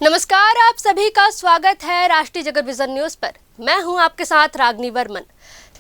नमस्कार, आप सभी का स्वागत है राष्ट्रीय जगत विजन न्यूज पर। मैं हूं आपके साथ रागनी वर्मन।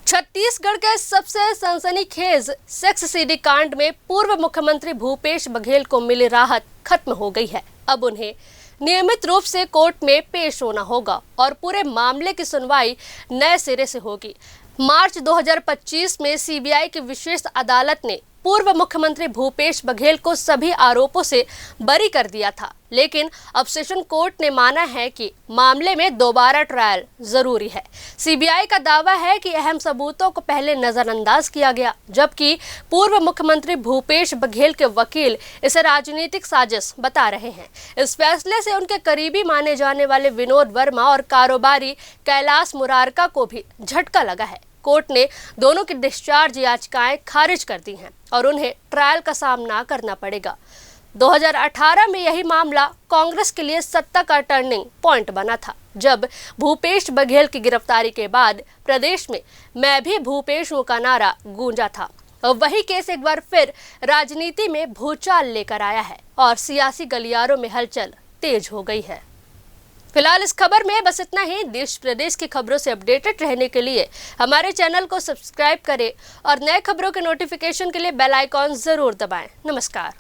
छत्तीसगढ़ के सबसे सनसनीखेज सेक्स सीडी कांड में पूर्व मुख्यमंत्री भूपेश बघेल को मिली राहत खत्म हो गई है। अब उन्हें नियमित रूप से कोर्ट में पेश होना होगा और पूरे मामले की सुनवाई नए सिरे से होगी। मार्च 2025 में सीबीआई की विशेष अदालत ने पूर्व मुख्यमंत्री भूपेश बघेल को सभी आरोपों से बरी कर दिया था, लेकिन अब सेशन कोर्ट ने माना है कि मामले में दोबारा ट्रायल जरूरी है। सीबीआई का दावा है कि अहम सबूतों को पहले नजरअंदाज किया गया, जबकि पूर्व मुख्यमंत्री भूपेश बघेल के वकील इसे राजनीतिक साजिश बता रहे हैं। इस फैसले से उनके करीबी माने जाने वाले विनोद वर्मा और कारोबारी कैलाश मुरारका को भी झटका लगा है। कोर्ट ने दोनों की डिस्चार्ज याचिकाएं खारिज कर दी हैं और उन्हें ट्रायल का सामना करना पड़ेगा। 2018 में यही मामला कांग्रेस के लिए सत्ता का टर्निंग पॉइंट बना था, जब भूपेश बघेल की गिरफ्तारी के बाद प्रदेश में मैं भी भूपेश हूं का नारा गूंजा था। और वही केस एक बार फिर राजनीति में भूचाल लेकर आया है और सियासी गलियारों में हलचल तेज हो गई है। फिलहाल इस खबर में बस इतना ही। देश प्रदेश की खबरों से अपडेटेड रहने के लिए हमारे चैनल को सब्सक्राइब करें और नए खबरों के नोटिफिकेशन के लिए बेल आइकॉन जरूर दबाएं। नमस्कार।